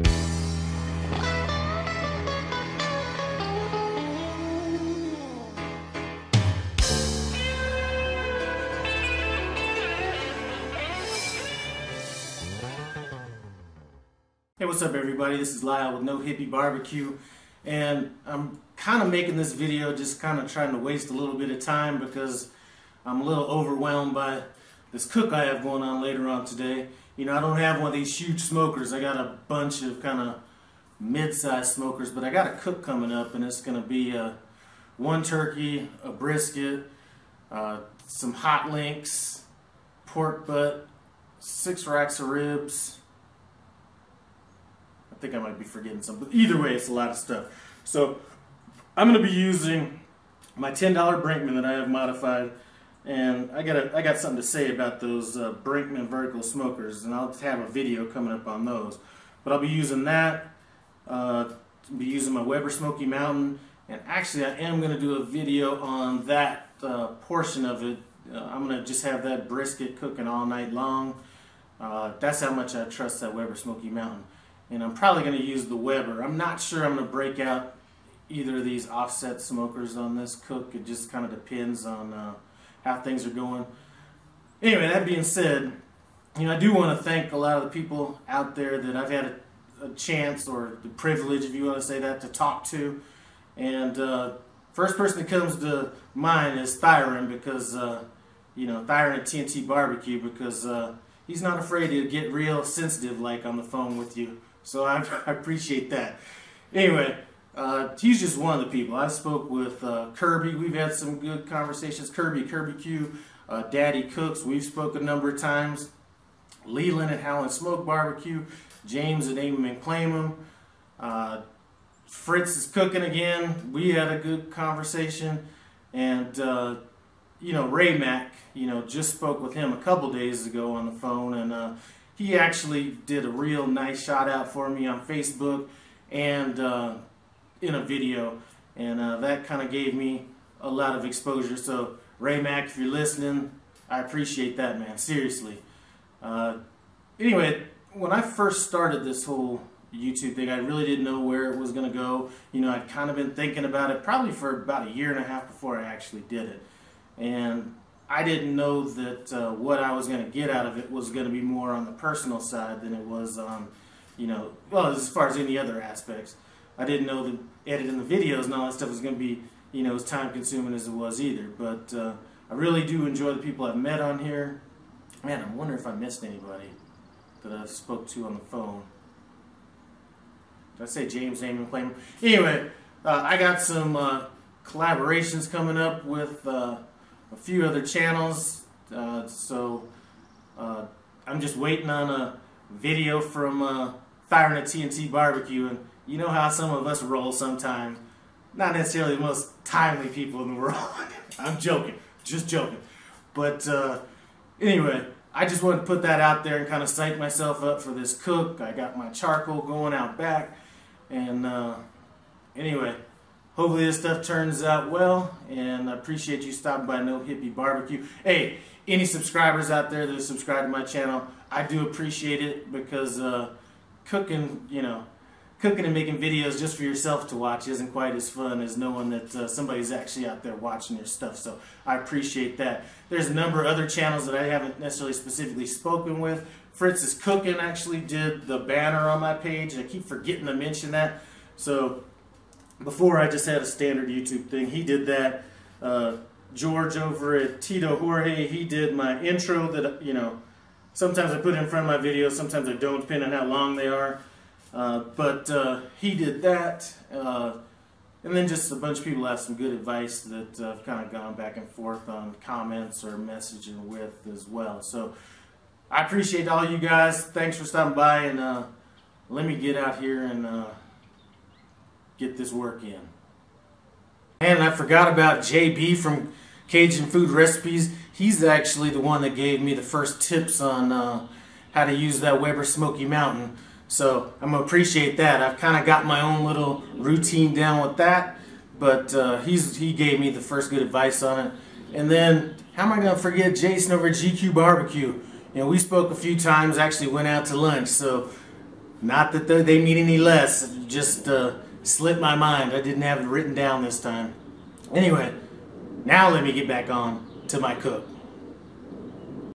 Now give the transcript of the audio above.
Hey, what's up everybody? This is Lyle with No Hippie Barbecue, and I'm kind of making this video just kind of trying to waste a little bit of time because I'm a little overwhelmed by this cook I have going on later on today. You know, I don't have one of these huge smokers. I got a bunch of kind of mid-sized smokers, but I got a cook coming up, and it's going to be one turkey, a brisket, some hot links, pork butt, 6 racks of ribs. I think I might be forgetting something, but either way, it's a lot of stuff. So I'm going to be using my $10 Brinkman that I have modified, and I got something to say about those Brinkman vertical smokers, and I'll have a video coming up on those. But I'll be using that, be using my Weber Smoky Mountain, and actually I am going to do a video on that portion of it. I'm going to just have that brisket cooking all night long. That's how much I trust that Weber Smoky Mountain. And I'm probably going to use the Weber. I'm not sure I'm going to break out either of these offset smokers on this cook. It just kind of depends on how things are going. Anyway, that being said, you know, I do want to thank a lot of the people out there that I've had a chance, or the privilege, if you want to say that, to talk to. And first person that comes to mind is Thyron, because, you know, Thyron at TNT Barbecue, because he's not afraid to get real sensitive like on the phone with you. So I appreciate that. Anyway, he's just one of the people. I spoke with Kirby. We've had some good conversations. Kirby Q, Daddy Cooks. We've spoken a number of times. Leland at Howlin' Smoke Barbecue. James at Aim 'em and Claim 'em. Fritz is cooking again. We had a good conversation. And, you know, Ray Mack, you know, just spoke with him a couple days ago on the phone. And he actually did a real nice shout out for me on Facebook and in a video, and that kind of gave me a lot of exposure. So Ray Mack, if you're listening, I appreciate that, man, seriously. Anyway, when I first started this whole YouTube thing, I really didn't know where it was going to go. You know, I'd kind of been thinking about it probably for about 1.5 years before I actually did it, and I didn't know that what I was going to get out of it was going to be more on the personal side than it was on, you know, well, as far as any other aspects. I didn't know that editing the videos and all that stuff was going to be, you know, as time consuming as it was either. But I really do enjoy the people I've met on here. Man, I wonder if I missed anybody that I spoke to on the phone. Did I say James, Aim 'em and Claim 'em? Anyway, I got some collaborations coming up with a few other channels, so I'm just waiting on a video from Thyron at TNT Barbecue, and you know how some of us roll sometimes. Not necessarily the most timely people in the world. I'm joking, just joking. But anyway, I just wanted to put that out there and kind of psych myself up for this cook. I got my charcoal going out back, and anyway, hopefully this stuff turns out well, and I appreciate you stopping by No Hippie Barbecue. Hey, any subscribers out there that have subscribed to my channel, I do appreciate it, because cooking, you know, cooking and making videos just for yourself to watch isn't quite as fun as knowing that somebody's actually out there watching your stuff, so I appreciate that. There's a number of other channels that I haven't necessarily specifically spoken with. Fritz is Cooking actually did the banner on my page, and I keep forgetting to mention that. So before, I just had a standard YouTube thing. He did that. George over at Tito Jorge, he did my intro that, you know, sometimes I put in front of my videos, sometimes I don't, depending on how long they are. But he did that. And then just a bunch of people have some good advice that I've kind of gone back and forth on comments or messaging with as well. So I appreciate all you guys. Thanks for stopping by, and let me get out here and get this work in. And I forgot about JB from Cajun Food Recipes. He's actually the one that gave me the first tips on how to use that Weber Smoky Mountain. So I'm going to appreciate that. I've kind of got my own little routine down with that, but he gave me the first good advice on it. And then, how am I going to forget Jason over at GQ Barbecue? You know, we spoke a few times, actually went out to lunch, so Not that they mean any less, it just slipped my mind. I didn't have it written down this time. Anyway, now let me get back on to my cook.